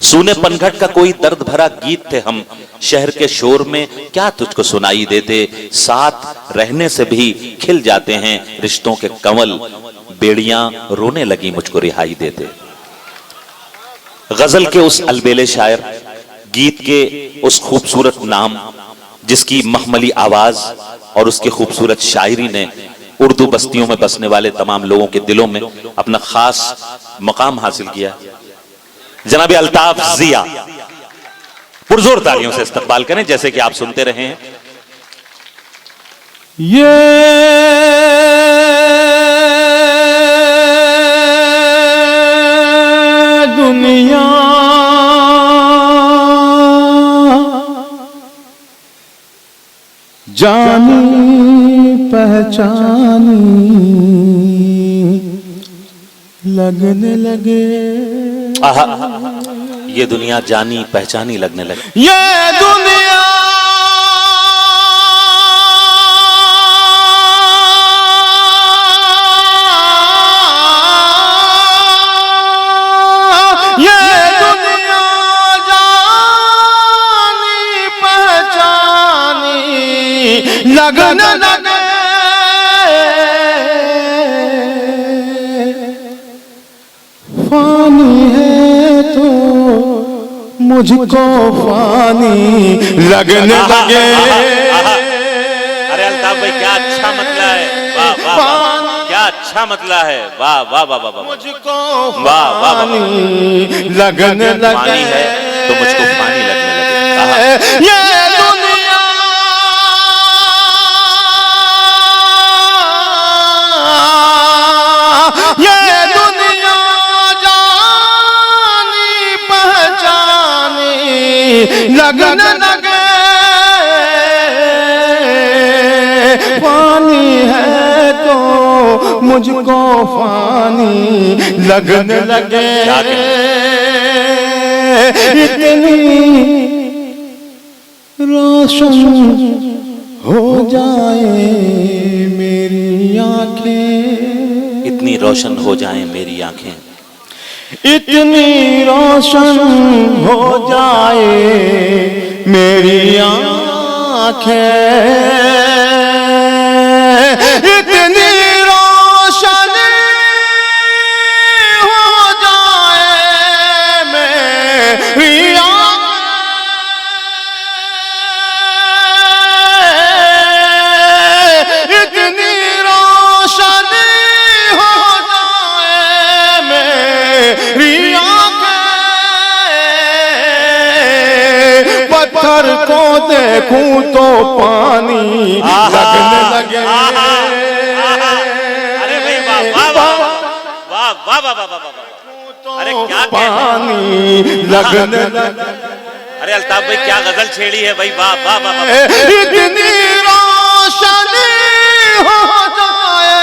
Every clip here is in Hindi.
सूने पनघट का कोई दर्द भरा गीत थे हम, शहर के शोर में क्या तुझको सुनाई देते। साथ रहने से भी खिल जाते हैं रिश्तों के कंवल, बेड़ियां रोने लगी मुझको रिहाई देते। गजल के उस अलबेले शायर, गीत के उस खूबसूरत नाम, जिसकी मखमली आवाज और उसकी खूबसूरत शायरी ने उर्दू बस्तियों में बसने वाले तमाम लोगों के दिलों में अपना खास मकाम हासिल किया। जनाब अल्ताफ जिया, पुरजोर तालियों से इस्तकबाल करें जैसे कि आप सुनते रहे हैं। ये दुनिया जानी पहचानी लगने लगे। आहा, ये दुनिया जानी पहचानी लगने लगे। ये दुनिया लगने लगे। फानी है तो मुझको फानी लगने लगे। अरे अल्ताफ भाई क्या अच्छा मतला है, वाह वाह वाह, क्या अच्छा मतला है, वाह वाह वाह वाह। मुझको वाह वाह फानी लगने लगे। फानी है तो मुझको फानी लगने लगे। ये लगने लगे। पानी है तो मुझको फानी लगने लगे। इतनी रोशन हो जाए मेरी आंखें, इतनी रोशन हो जाए मेरी आंखें, इतनी रोशन हो जाए मेरी आंखें, इतनी रोशन हो जाए मेरी आंखें, इतनी रोशन हो जाए मेरी पत्थर को देखूं तो पानी लगने लगे। अरे भाई वाह वाह वाह वाह वाह वाह वाह। अरे क्या पानी लगने लगे। अरे अल्ताफ भाई क्या गजल छेड़ी है भाई, वाह वाह वाह। इतनी रोशनी हो जाए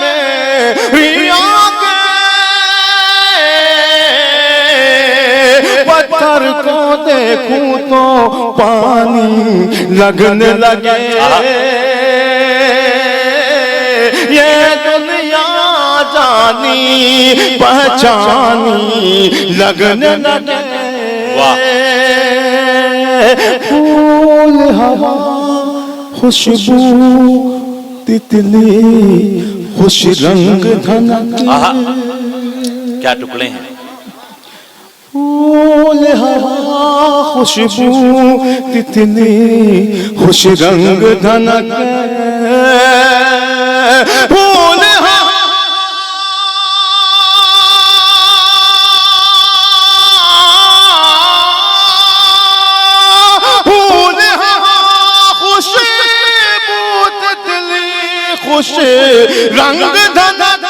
मेरी आंखें, पत्थर को देखूं तो पानी लगने लगे। ये दुनिया जानी पहचानी लगने लगे। फूल हवा खुशबू तितली खुश रंग धनक, क्या टुकड़े हैं। फूल हवा खुशबू तितली खुश रंग धनक, फूल खुश रंग धनक,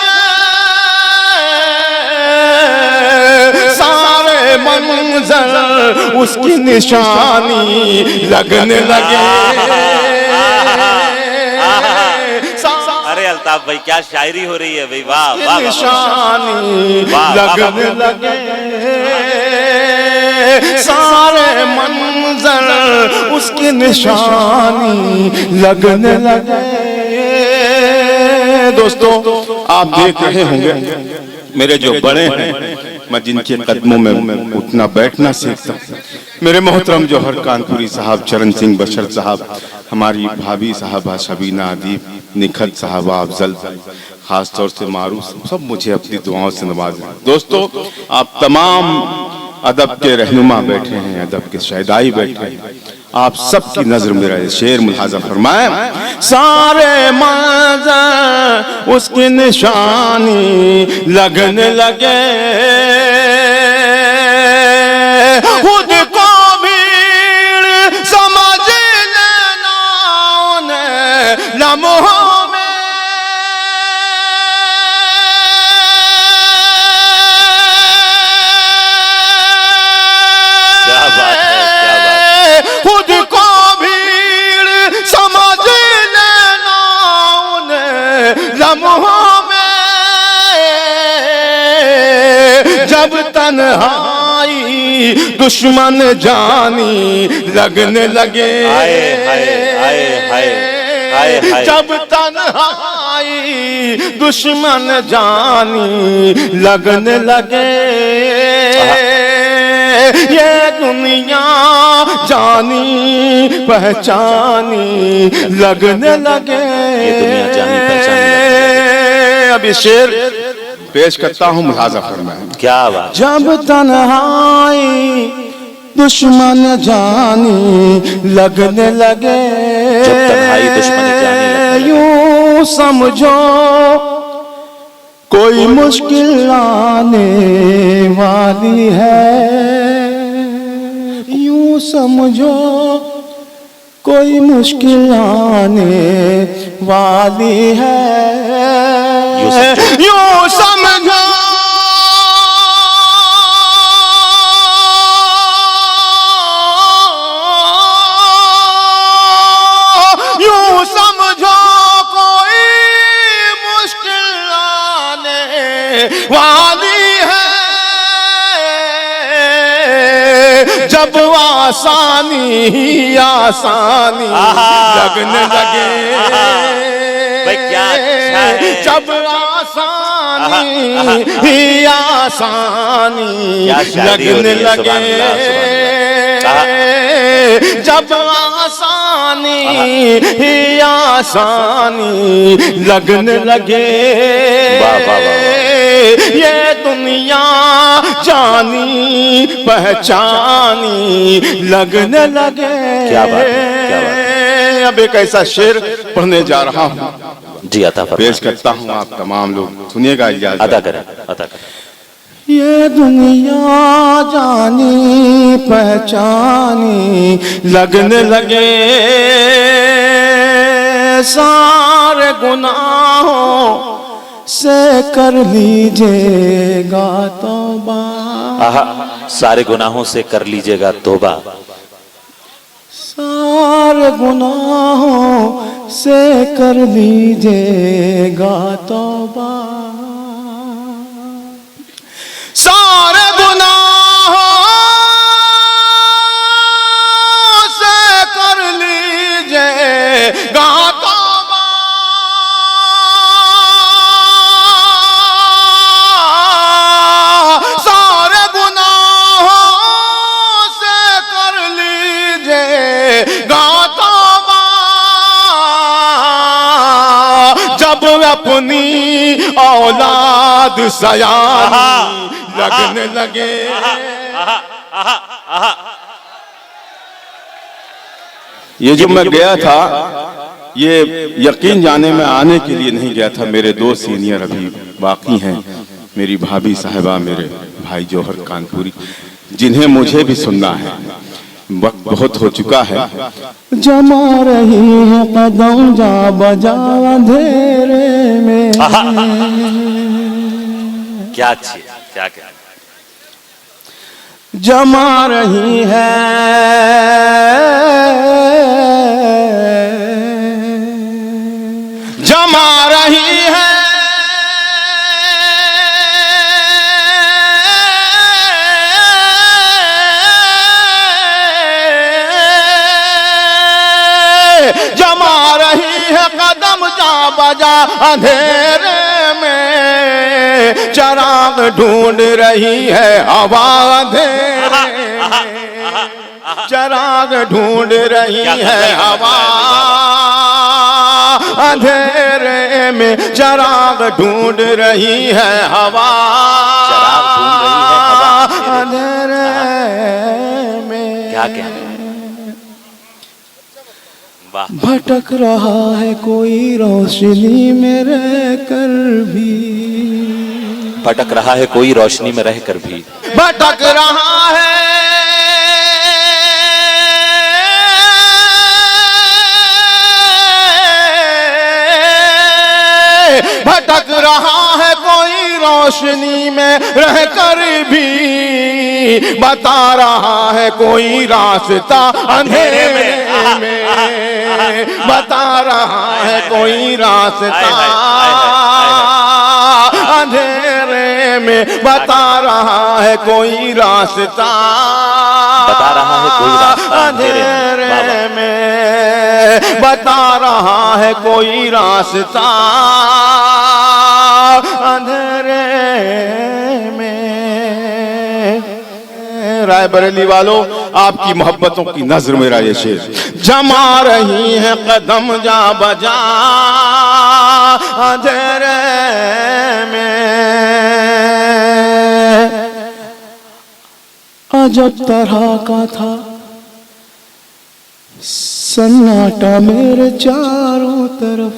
सारे मंजर उसकी निशानी लगने लगे। अरे अल्ताफ भाई क्या शायरी हो रही है भाई, वाह वाह। निशानी लगने लगे। सारे मंजर उसकी निशानी लगने लगे। दोस्तों आप देख रहे होंगे मेरे जो बड़े हैं मैं जिनके कदमों में उठना बैठना सीखता हूँ। मेरे मोहतरम जौहर कानपुरी साहब, चरण सिंह बशर साहब, हमारी भाभी साहबा शबीना अदीब, निखत साहबा अफजल, खास तौर से मारूफ, सब मुझे अपनी दुआओं से नवाजें। दोस्तों, आप तमाम अदब के रहनुमा बैठे हैं, अदब के शहदाई बैठे हैं, आप सबकी नजर मेरा ये शेर मुलाजा फरमाए। सारे मंजर उसकी निशानी लगने लगे, खुद को भीड़ समझ लेना उन्हें लम्हों में। क्या बात है, क्या बात। खुद को भीड़ समझ लेना उन्हें लम्हों में। जब तन्हाई दुश्मन जानी लगने लगे, हाय हाय हाय हाय हाय हाय। जब तन्हाई दुश्मन जानी लगने लगे, ये दुनिया जानी पहचानी लगने लगे। ये दुनिया जानी पहचानी लगने अब ये शेर पेश करता हूँ, मुलाजा फरमाएं। क्या बात। जब तन्हाई दुश्मन जानी लगने लगे, जब तन्हाई दुश्मन जानी लगने लगे, यूं समझो कोई मुश्किल आने वाली है, यूं समझो कोई मुश्किल आने वाली है, यूं समझो यूं समझो कोई मुश्किल आने वाली है। जब आसानी ही आसानी लगने लगे, भाई क्या अच्छा है। जब आसानी ही आसानी क्या शायरी हो लगने रही है, लगे, सुभान अल्लाह, सुभान अल्लाह। जब आसानी ही आसानी लगने लगे, वाह वाह वाह। ये दुनिया जानी पहचानी लगने लगे। क्या बात है, क्या बात है। अब एक ऐसा शेर पढ़ने जा रहा हूँ, जी अता फरमाएं। पेश करता हूँ, आप तमाम लोग सुनिएगा। इजाज़त अदा करें, अदा करें। ये दुनिया जानी पहचानी लगने लगे, सारे गुनाहों से कर लीजिएगा तौबा, आहा, सारे गुनाहों से कर लीजिएगा तौबा, सारे गुनाहों से कर लीजिएगा तौबा, सारे गुनाहों से कर लीजिएगा तौबा, सारे गुनाहों से कर लीजिएगा तौबा। जब अपनी औलाद सयानी लगने लगे, ये जो मैं गया था, ये यकीन जाने में आने के लिए नहीं गया था। मेरे दो सीनियर अभी बाकी हैं, मेरी भाभी साहिबा, मेरे भाई जौहर कानपुरी, जिन्हें मुझे भी सुनना है। वक्त बहुत हो चुका है। जमा रही है कदम जा बजा अंधेरे में, क्या अच्छी है, क्या क्या। जमा रही है जमा रही है जमा रही है कदम जा बजा अंधेरे में, चराग ढूंढ रही है हवा अंधेरे में, चिराग ढूंढ रही है हवा अंधेरे में, चिराग ढूंढ रही है हवा अंधेरे में। क्या क्या भटक रहा है कोई रोशनी में रहकर भी, भटक रहा है कोई रोशनी में रहकर भी, भटक रहा है भटक रहा है कोई रोशनी में रहकर भी, बता रहा है कोई रास्ता अंधेरे में, बता रहा है कोई रास्ता अंधेरे में, बता रहा है कोई रास्ता, बता रहा है कोई रास्ता अंधेरे में, बता रहा है कोई रास्ता अंधेरे में। रायबरेली वालों, आपकी मोहब्बतों की नजर मेरा ये शेर, जमा रही है कदम जा बजा अंधेरे में, अजब तरह का था सन्नाटा मेरे चारों तरफ,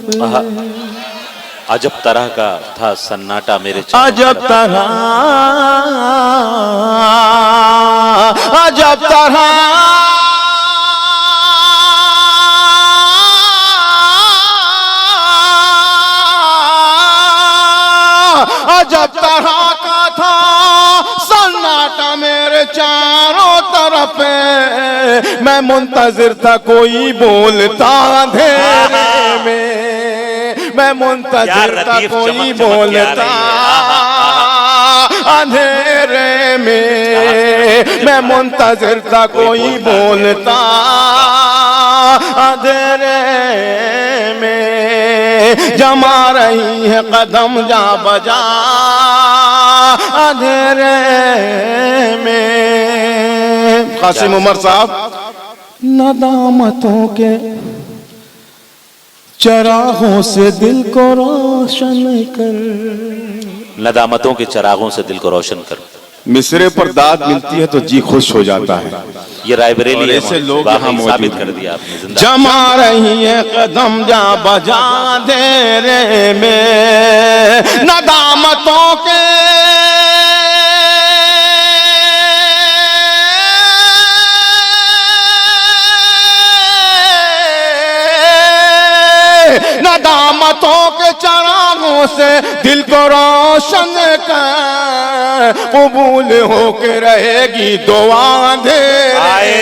अजब तरह का था सन्नाटा मेरे चारों अजब तरफ। तरह, अजब तरह, अजब तरह का था सन्नाटा मेरे चारों तरफ, मैं मुंतजिर था कोई बोलता अंधेरे में, मैं मुंतजिर था कोई बोलता अंधेरे में, मैं मुंतजिर था कोई बोलता अंधेरे में, जमा रही है कदम जा बजा अंधेरे में। कासिम उमर साहब, नदामतों के चरागों से दिल को रोशन कर, नदामतों के चरागों से दिल को रोशन कर। मिसरे पर दाद मिलती है तो जी खुश हो जाता है। ये रायबरेली है, ऐसे लोग वाकई यहाँ मौजूद साबित हैं। कर दिया आपने जिंदा। जमा रही है कदम जा बजा अंधेरे में, नदामतों के नदामतों के चरागों से दिल को रोशन कर, कबूल होके रहेगी दुआ अंधेरे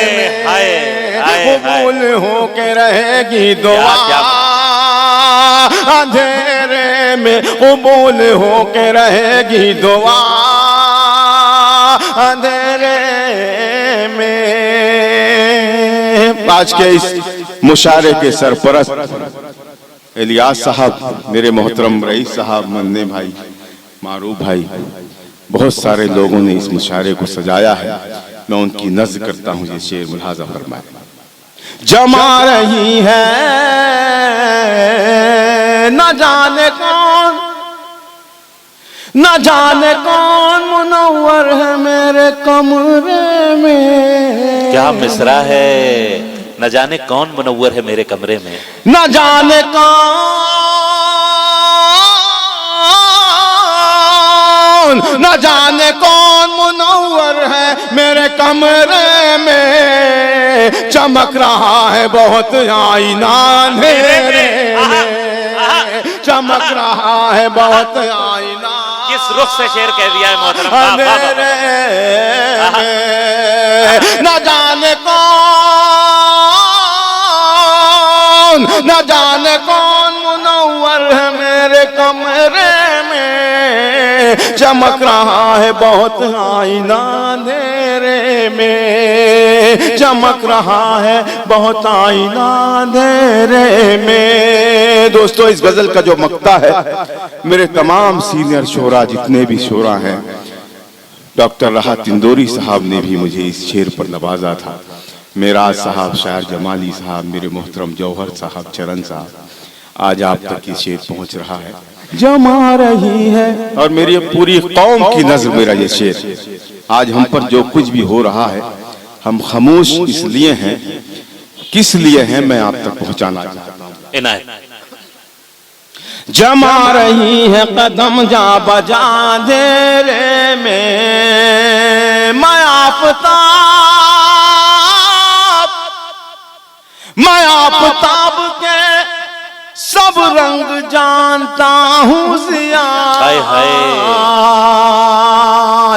में, कबूल होके रहेगी दुआ अंधेरे में, कबूल होके रहेगी दुआ अंधेरे में। आज के इस मुशारे के सरपरस्त इलियास साहब, मेरे मोहतरम रईस साहब, मन्ने भाई, मारूफ भाई, बहुत सारे लोगों ने इस मुशारे को सजाया है। मैं उनकी नज़्र करता हूँ, ये शेर मुलाजा फरमाए। जमा रही है न जाने कौन, न जाने कौन मुनव्वर है मेरे कमरे में, क्या मिसरा है, न जाने कौन मुनव्वर है मेरे कमरे में, न जाने कौन, न जाने कौन मुनव्वर है मेरे कमरे में, चमक रहा है बहुत आईना अंधेरे में, चमक रहा है बहुत आईना। किस रुख से शेर कह दिया है मोहतरम। अंधेरे में न जाने कौन, न जाने कौन मुनव्वर है मेरे कमरे में, चमक रहा है बहुत आईना अंधेरे में, चमक रहा है बहुत आईना अंधेरे में। दोस्तों, इस गजल का जो मक्ता है, मेरे तमाम सीनियर शोरा जितने भी शोरा हैं, डॉक्टर राहत इंदौरी साहब ने भी मुझे इस शेर पर नवाजा था। मेराज साहब, शायर जमाली साहब, मेरे मोहतरम जौहर साहब, चरण साहब, आज आप तक ये शेर पहुंच रहा है, जमा रही है। और मेरी पूरी कौम की नज़र मेरा ये शेर। आज हम पर जो कुछ भी हो रहा है, हम खामोश इसलिए हैं, किस लिए हैं, मैं आप तक पहुंचाना चाहता हूं। इनायत। जमा रही है कदम जा बजा अंधेरे में, मैं आफताब के सब रंग जानता हूँ जिया। हाय हाय।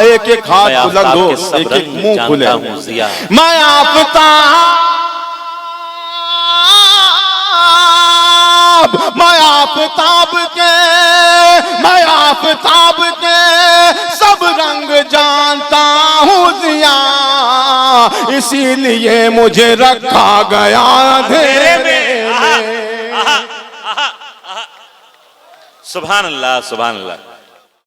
एक एक हाथ बुलंद हो, एक एक मुंह खुले। मैं आफताब के सब रंग जानता हूँ जिया, इसीलिए मुझे रखा गया अंधेरे में। सुभान अल्लाह, सुभान अल्लाह।